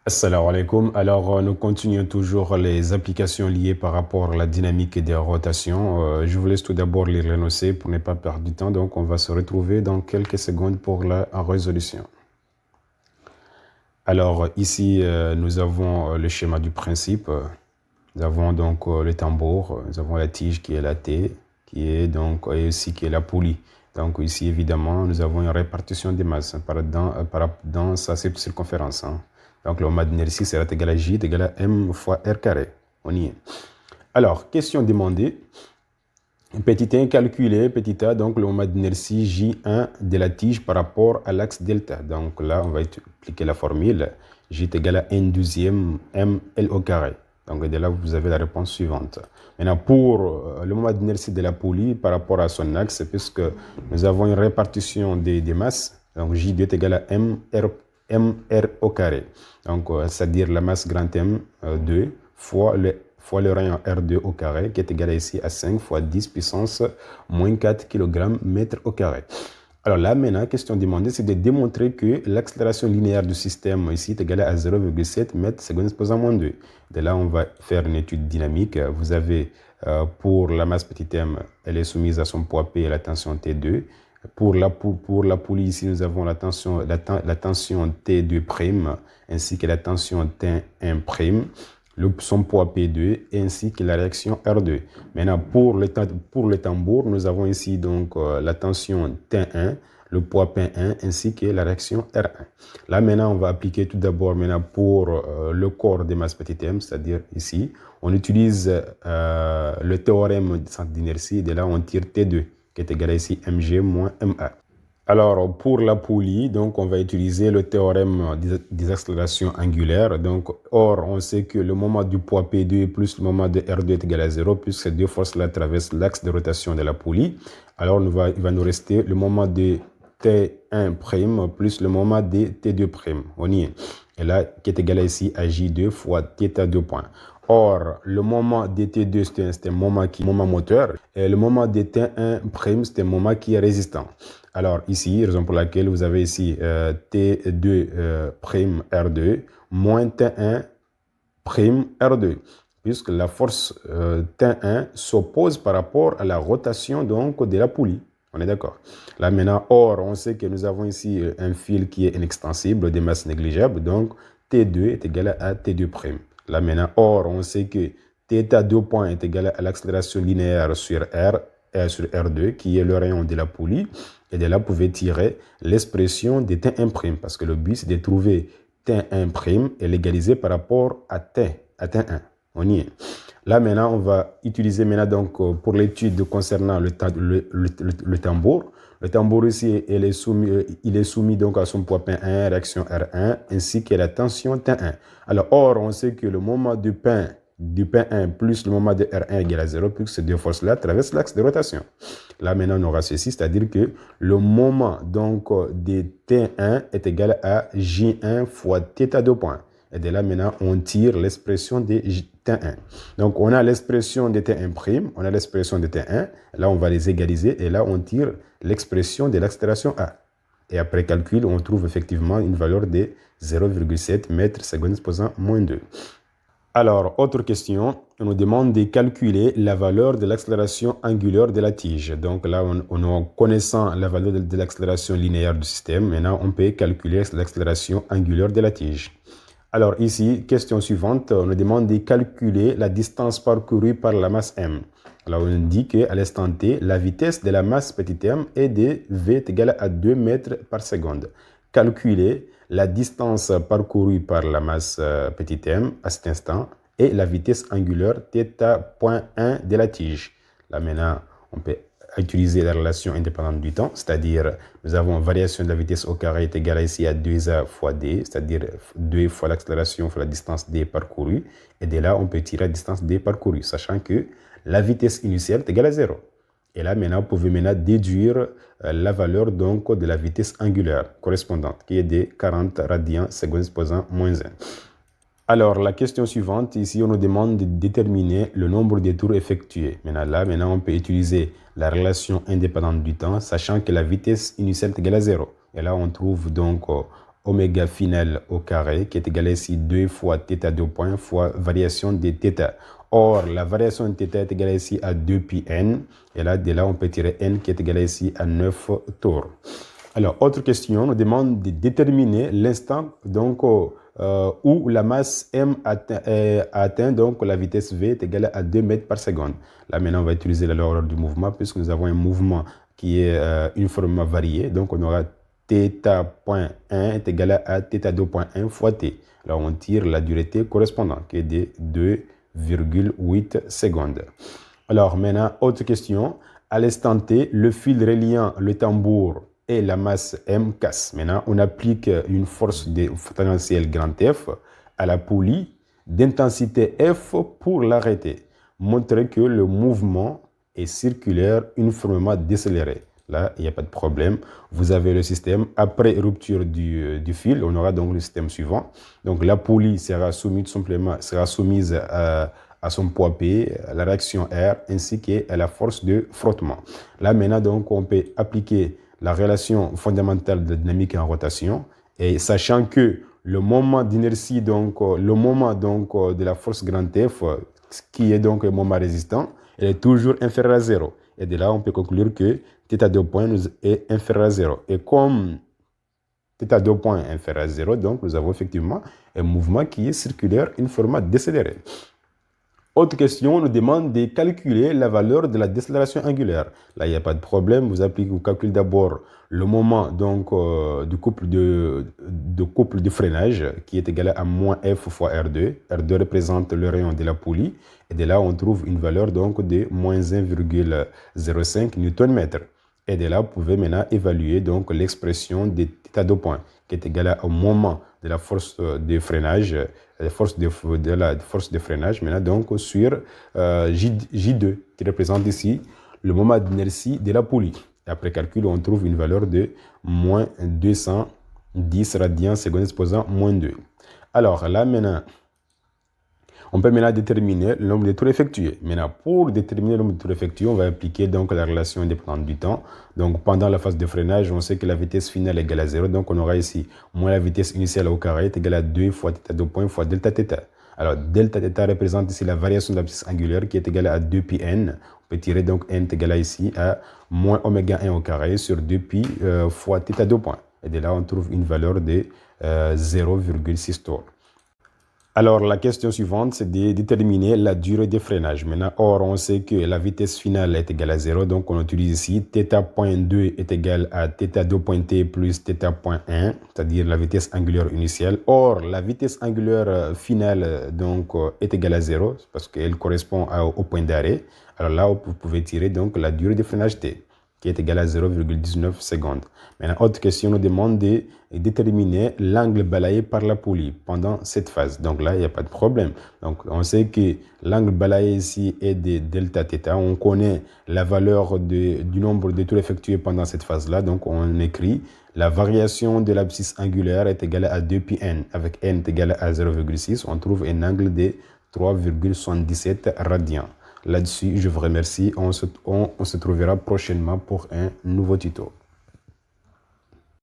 Assalamu alaikum. Alors, nous continuons toujours les applications liées par rapport à la dynamique et des rotations. Je vous laisse tout d'abord lire l'énoncé pour ne pas perdre du temps. Donc, on va se retrouver dans quelques secondes pour la résolution. Alors, ici, nous avons le schéma du principe. Nous avons donc le tambour, nous avons la tige qui est la T, qui est donc et aussi qui est la poulie. Donc ici, évidemment, nous avons une répartition des masses dans sa circonférence. Donc le moment d'inertie sera égal à J égal à M fois R carré. On y est. Alors, question demandée. Petit 1, calculer petit a, donc le moment d'inertie J1 de la tige par rapport à l'axe delta. Donc là, on va appliquer la formule. J est égal à N douzième ML au carré. Donc de là, vous avez la réponse suivante. Maintenant, pour le moment d'inertie de la poulie par rapport à son axe, puisque nous avons une répartition des masses, donc J2 est égal à MR au carré. Donc, c'est-à-dire la masse grand M2 fois le rayon R2 au carré, qui est égal à ici à 5 fois 10 puissance moins 4 kg mètre au carré. Alors là, maintenant, question demandée, c'est de démontrer que l'accélération linéaire du système ici est égale à 0,7 mètres seconde exposant moins 2. De là, on va faire une étude dynamique. Vous avez, pour la masse petit m, elle est soumise à son poids P et la tension T2. Pour la poulie, ici, nous avons la tension T2', ainsi que la tension T1', son poids P2, ainsi que la réaction R2. Maintenant, pour le tambour, nous avons ici donc la tension T1, le poids P1, ainsi que la réaction R1. Là, maintenant, on va appliquer tout d'abord pour le corps des masses petit m, c'est-à-dire ici, on utilise le théorème du centre d'inertie, et de là, on tire T2, qui est égal à ici mg moins ma. Alors, pour la poulie, donc, on va utiliser le théorème des accélérations angulaires. Donc, or, on sait que le moment du poids P2 plus le moment de R2 est égal à 0, puisque ces deux forces-là traversent l'axe de rotation de la poulie. Alors, il va nous rester le moment de T1' plus le moment de T2'. On y est. Et là, qui est égal à ici à J2 fois θ2 point. Or, le moment de T2, c'est un moment moteur, et le moment de T1', c'est un moment qui est résistant. Alors ici, raison pour laquelle vous avez ici T2 R2 moins T1 R2, puisque la force T1 s'oppose par rapport à la rotation donc de la poulie. On est d'accord. Là maintenant, or, on sait que nous avons ici un fil qui est inextensible, des masses négligeables, donc T2 est égal à T2'. Là maintenant, or, on sait que θ2 point est égal à l'accélération linéaire sur sur R2, qui est le rayon de la poulie. Et de là, vous pouvez tirer l'expression de T1', parce que le but, c'est de trouver T1' et l'égaliser par rapport à T1. On y est. Là, maintenant, on va utiliser donc, pour l'étude concernant le tambour. Le tambour ici, il est soumis donc à son poids P1, réaction R1, ainsi que la tension T1. Alors, or, on sait que le moment du P1 plus le moment de R1 égale à 0, puisque ces deux forces-là traversent l'axe de rotation. Là, maintenant, on aura ceci, c'est-à-dire que le moment donc, de T1 est égal à J1 fois θ2 point. Et de là, maintenant, on tire l'expression de T1. Donc, on a l'expression de T1', on a l'expression de T1. Là, on va les égaliser et là, on tire l'expression de l'accélération A. Et après calcul, on trouve effectivement une valeur de 0,7 mètres seconde exposant moins 2. Alors, autre question, on nous demande de calculer la valeur de l'accélération angulaire de la tige. Donc là, en connaissant la valeur de l'accélération linéaire du système, maintenant on peut calculer l'accélération angulaire de la tige. Alors ici, question suivante, on nous demande de calculer la distance parcourue par la masse m. Alors on dit qu'à l'instant t, la vitesse de la masse petit m est de v est égale à 2 mètres par seconde. Calculer la distance parcourue par la masse petit m à cet instant et la vitesse angulaire θ.1 de la tige. Là maintenant, on peut utiliser la relation indépendante du temps, c'est-à-dire nous avons variation de la vitesse au carré est égale ici à 2a fois d, c'est-à-dire 2 fois l'accélération fois la distance d parcourue, et de là on peut tirer la distance d parcourue, sachant que la vitesse initiale est égale à 0. Et là, maintenant, vous pouvez déduire la valeur donc de la vitesse angulaire correspondante, qui est de 40 radians seconde exposant moins 1. Alors, la question suivante, ici, on nous demande de déterminer le nombre de tours effectués. Maintenant, on peut utiliser la relation indépendante du temps, sachant que la vitesse initiale est égale à 0. Et là, on trouve donc oméga final au carré, qui est égal à ici 2 fois θ2 point fois variation de θ. Or, la variation de θ est égale ici à 2 pi n. Et là, de là, on peut tirer n qui est égal ici à 9 tours. Alors, autre question, on nous demande de déterminer l'instant donc où la masse m atteint donc la vitesse v est égale à 2 mètres par seconde. Là, maintenant, on va utiliser la loi du mouvement puisque nous avons un mouvement qui est uniformément varié. Donc, on aura θ.1 est égal à θ2.1 fois t. Alors, on tire la durée t correspondante qui est de 2,8 secondes. Alors, maintenant, autre question. À l'instant t, le fil reliant le tambour et la masse M casse. Maintenant, on applique une force de potentiel grand F à la poulie d'intensité F pour l'arrêter. Montrer que le mouvement est circulaire uniformément décéléré. Là, il n'y a pas de problème. Vous avez le système. Après rupture du fil, on aura donc le système suivant. Donc, la poulie sera soumise, à son poids P, à la réaction R, ainsi qu'à la force de frottement. Là, maintenant, donc, on peut appliquer la relation fondamentale de la dynamique en rotation, et sachant que le moment d'inertie, donc le moment de la force grand F, qui est donc un moment résistant, elle est toujours inférieure à 0. Et de là, on peut conclure que θ2 point est inférieur à 0. Et comme θ2 point est inférieur à 0, donc nous avons effectivement un mouvement qui est circulaire uniformément décéléré. Autre question, on nous demande de calculer la valeur de la décélération angulaire. Là, il n'y a pas de problème. Vous calculez d'abord le moment donc, du couple de freinage qui est égal à moins F fois R2. R2 représente le rayon de la poulie. Et de là, on trouve une valeur donc de moins 1,05 Nm. Et de là, vous pouvez maintenant évaluer donc l'expression de θ2 point qui est égale au moment de la force de freinage, la force de freinage maintenant donc sur J2 qui représente ici le moment d'inertie de la poulie. Et après calcul, on trouve une valeur de moins 210 radians secondes exposant moins 2. Alors là maintenant, on peut maintenant déterminer le nombre de tours effectués. Maintenant, pour déterminer le nombre de tours effectués, on va appliquer donc la relation indépendante du temps. Donc, pendant la phase de freinage, on sait que la vitesse finale est égale à 0. Donc, on aura ici moins la vitesse initiale au carré est égale à 2 fois θ2 point fois delta θ. Alors, delta θ représente ici la variation de la vitesse angulaire qui est égale à 2 pi n. On peut tirer donc n est égal à ici à moins oméga 1 au carré sur 2 pi fois θ2 point. Et de là, on trouve une valeur de 0,6 tours. Alors, la question suivante, c'est de déterminer la durée de freinage. Maintenant, or, on sait que la vitesse finale est égale à 0, donc on utilise ici θ.2 est égal à θ2.t plus θ.1, c'est-à-dire la vitesse angulaire initiale. Or, la vitesse angulaire finale donc, est égale à 0, parce qu'elle correspond au point d'arrêt. Alors là, vous pouvez tirer donc la durée de freinage t, qui est égale à 0,19 secondes. Maintenant, autre question nous demande de déterminer l'angle balayé par la poulie pendant cette phase. Donc là, il n'y a pas de problème. Donc, on sait que l'angle balayé ici est de delta θ. On connaît la valeur du nombre de tours effectués pendant cette phase-là. Donc, on écrit la variation de l'abscisse angulaire est égale à 2 pi n. Avec n est égal à 0,6, on trouve un angle de 3,77 radians. Là-dessus, je vous remercie. On se trouvera prochainement pour un nouveau tuto.